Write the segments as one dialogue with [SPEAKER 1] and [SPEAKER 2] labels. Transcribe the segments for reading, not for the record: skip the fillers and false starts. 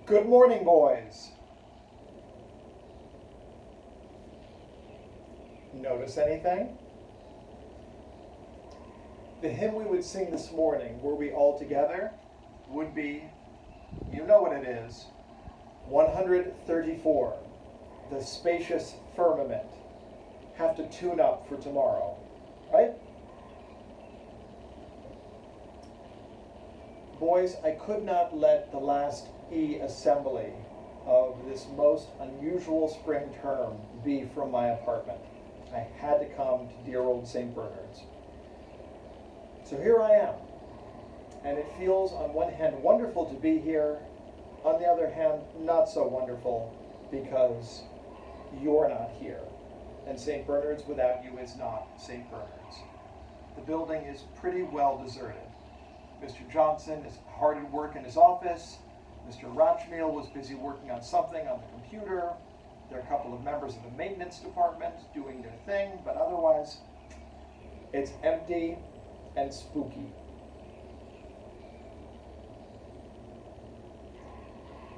[SPEAKER 1] Good morning, boys. Notice anything? The hymn we would sing this morning, were we all together, would be, you know what it is, 134, The Spacious Firmament. Have to tune up for tomorrow, right? Boys, I could not let the last assembly of this most unusual spring term be from my apartment. I had to come to dear old St. Bernard's. So here I am, and it feels on one hand wonderful to be here, on the other hand not so wonderful because you're not here, and St. Bernard's without you is not St. Bernard's. The building is pretty well deserted. Mr. Johnson is hard at work in his office. Mr. Rochmeal was busy working on something on the computer. There are a couple of members of the maintenance department doing their thing, but otherwise, it's empty and spooky.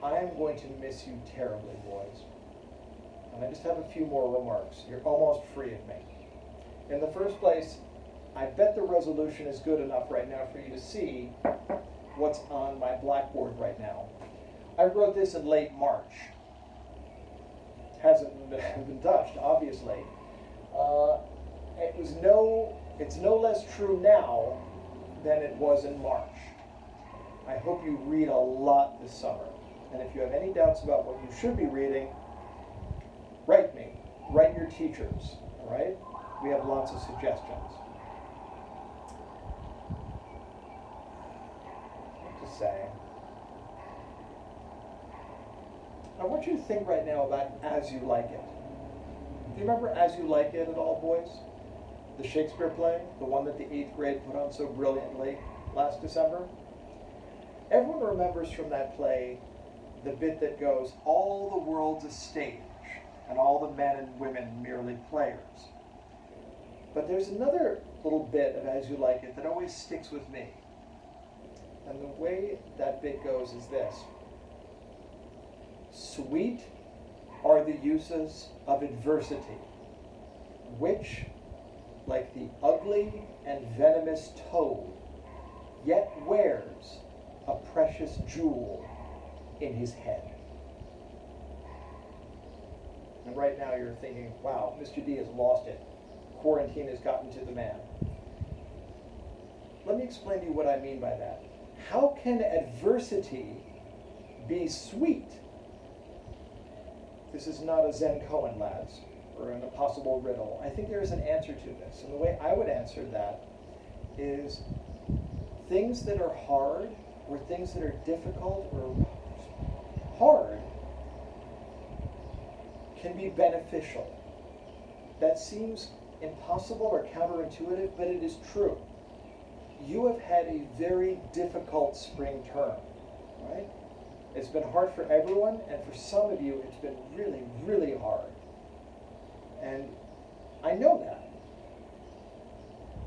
[SPEAKER 1] I am going to miss you terribly, boys. And I just have a few more remarks. You're almost free of me. In the first place, I bet the resolution is good enough right now for you to see what's on my blackboard right now. I wrote this in late March. Hasn't been touched, obviously. It's no less true now than it was in March. I hope you read a lot this summer. And if you have any doubts about what you should be reading, write me. Write your teachers, all right? We have lots of suggestions. What to say? I want you to think right now about As You Like It. Do you remember As You Like It at all, boys? The Shakespeare play, the one that the 8th grade put on so brilliantly last December? Everyone remembers from that play the bit that goes, all the world's a stage, and all the men and women merely players. But there's another little bit of As You Like It that always sticks with me. And the way that bit goes is this. Sweet are the uses of adversity, which, like the ugly and venomous toad, yet wears a precious jewel in his head. And right now you're thinking, wow, Mr. D has lost it. Quarantine has gotten to the man. Let me explain to you what I mean by that. How can adversity be sweet? This is not a Zen koan, lads, or an impossible riddle. I think there is an answer to this. And the way I would answer that is things that are hard, or things that are difficult, or hard, can be beneficial. That seems impossible or counterintuitive, but it is true. You have had a very difficult spring term, right? It's been hard for everyone, and for some of you, it's been really, really hard. And I know that.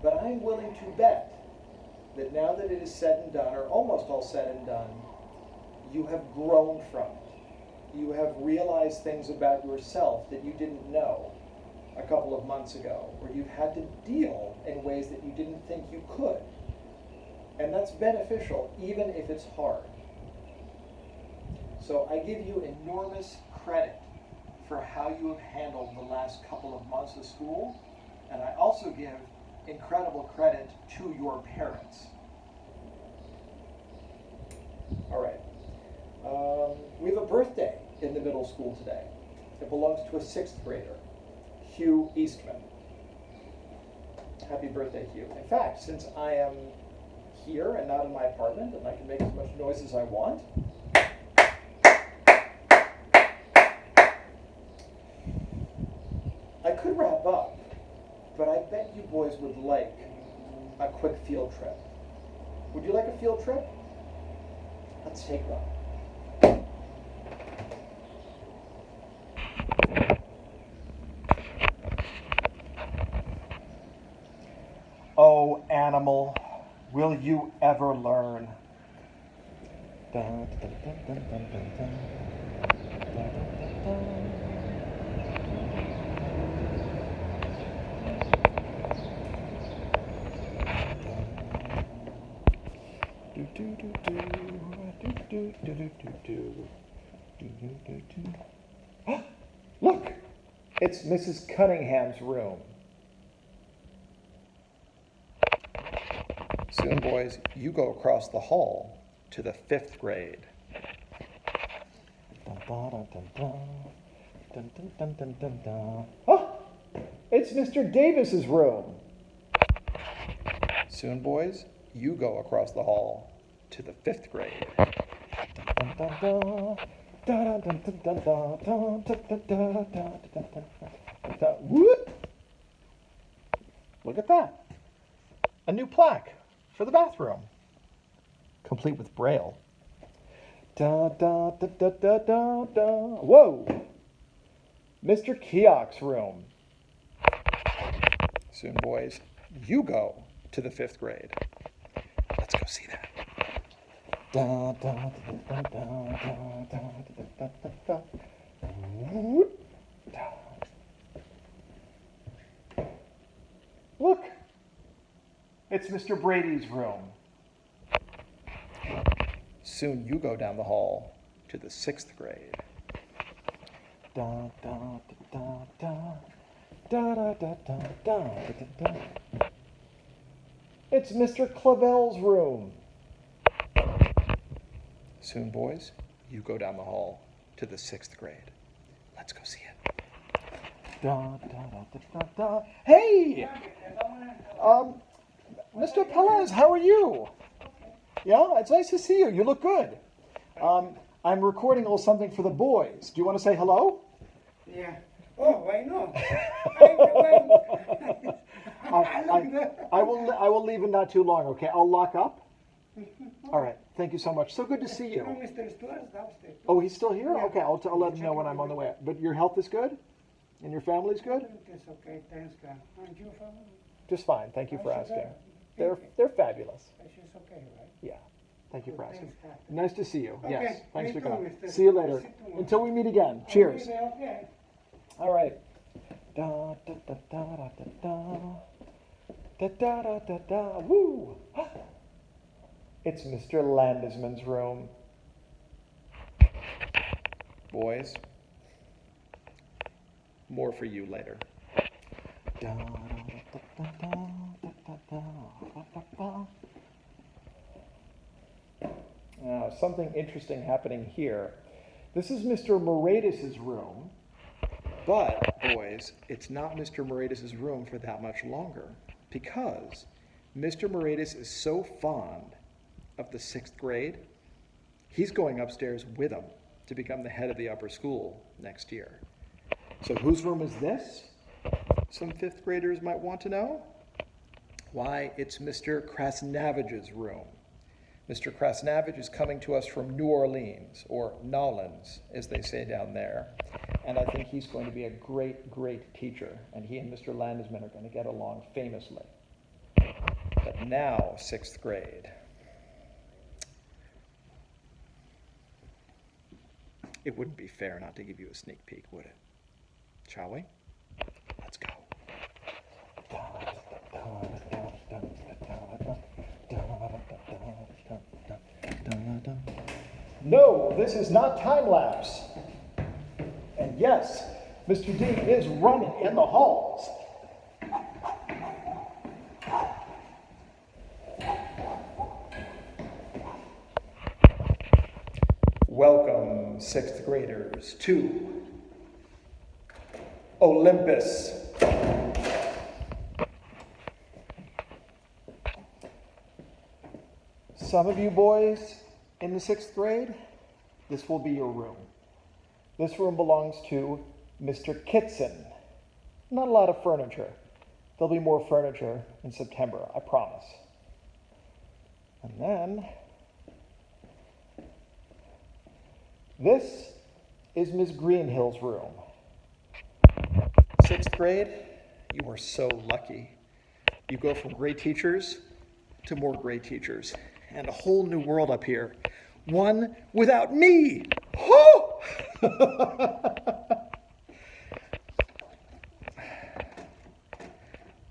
[SPEAKER 1] But I'm willing to bet that now that it is said and done, or almost all said and done, you have grown from it. You have realized things about yourself that you didn't know a couple of months ago, or you've had to deal in ways that you didn't think you could. And that's beneficial, even if it's hard. So I give you enormous credit for how you have handled the last couple of months of school, and I also give incredible credit to your parents. All right. We have a birthday in the middle school today. It belongs to a 6th grader, Hugh Eastman. Happy birthday, Hugh. In fact, since I am here and not in my apartment, and I can make as much noise as I want, I could wrap up, but I bet you boys would like a quick field trip. Would you like a field trip? Let's take one. Oh, animal, will you ever learn? Dun, dun, dun, dun, dun, dun, dun. Dun, dun, dun, dun. Do, do, do, do. Do, do, do, do, do, do. Do, do, do, do. Look! It's Mrs. Cunningham's room. Soon, boys, you go across the hall to the 5th grade. Dun, dun, dun, dun, dun. Dun, dun, dun, dun, dun, dun. Oh, it's Mr. Davis's room. Soon, boys, you go across the hall to the 5th grade. Dun, dun, dun, dun. Dun, dun, dun, dun, dun, dun, dun, dun, dun, dun, dun, dun, dun. Whoop! Look at that. A new plaque for the bathroom, complete with Braille. Da, da, da, da, da, da, da. Whoa! Mr. Keogh's room. Soon, boys, you go to the 5th grade. Let's go see that. Da, da, da, da, da, da, da, da, da, da. Whoop. Da. Look! It's Mr. Brady's room. Soon you go down the hall to the 6th grade. Da, da, da, da, da, da, da, da, da, da, da. It's Mr. Clavel's room. Soon, boys, you go down the hall to the 6th grade. Let's go see it. Da, da, da, da, da, da. Hey! Mr. Pelez, how are you? Yeah, it's nice to see you. You look good. I'm recording a little something for the boys. Do you want to say hello?
[SPEAKER 2] Yeah. Oh, why not?
[SPEAKER 1] I will leave in not too long, okay? I'll lock up. All right. Thank you so much. So good to see you.
[SPEAKER 2] Mr. Stewart's downstairs.
[SPEAKER 1] Oh, he's still here?
[SPEAKER 2] Yeah.
[SPEAKER 1] Okay, I'll let him know when I'm on the way. But your health is good? And your family's good?
[SPEAKER 2] It's okay, thanks God. And you, family?
[SPEAKER 1] Just fine. Thank you for
[SPEAKER 2] How's your
[SPEAKER 1] asking.
[SPEAKER 2] dad?
[SPEAKER 1] They're fabulous.
[SPEAKER 2] She's okay, right?
[SPEAKER 1] Yeah. Thank you for asking.
[SPEAKER 2] Thanks, God.
[SPEAKER 1] Nice to see you.
[SPEAKER 2] Okay,
[SPEAKER 1] Yes. Thanks
[SPEAKER 2] me
[SPEAKER 1] for
[SPEAKER 2] too,
[SPEAKER 1] coming.
[SPEAKER 2] Mr.
[SPEAKER 1] See you later.
[SPEAKER 2] See you tomorrow.
[SPEAKER 1] Until we meet again. Cheers.
[SPEAKER 2] Okay.
[SPEAKER 1] All right. Da da da da da da da da da da da. Woo! It's Mr. Landesman's room. Boys, more for you later. Da, da, da, da, da, da, da, da, da. Now, something interesting happening here. This is Mr. Moratis' room. But, boys, it's not Mr. Moratis' room for that much longer, because Mr. Moratis is so fond of the 6th grade, he's going upstairs with them to become the head of the upper school next year. So whose room is this? Some 5th graders might want to know. Why, it's Mr. Krasnavich's room. Mr. Krasnavich is coming to us from New Orleans, or Nolens, as they say down there. And I think he's going to be a great, great teacher. And he and Mr. Landesman are going to get along famously. But now, 6th grade. It wouldn't be fair not to give you a sneak peek, would it? Shall we? Let's go. No, this is not time lapse. And yes, Mr. D is running in the halls. Welcome, 6th graders, to Olympus. Some of you boys in the 6th grade, this will be your room. This room belongs to Mr. Kitson. Not a lot of furniture. There'll be more furniture in September, I promise. And then, this is Ms. Greenhill's room. 6th grade, you are so lucky. You go from great teachers to more great teachers, and a whole new world up here one without me. Ho!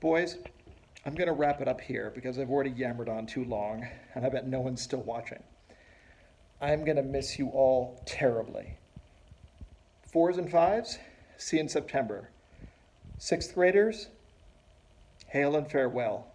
[SPEAKER 1] Boys, I'm going to wrap it up here because I've already yammered on too long, and I bet no one's still watching. I'm going to miss you all terribly. 4s and 5s, see you in September. 6th graders, hail and farewell.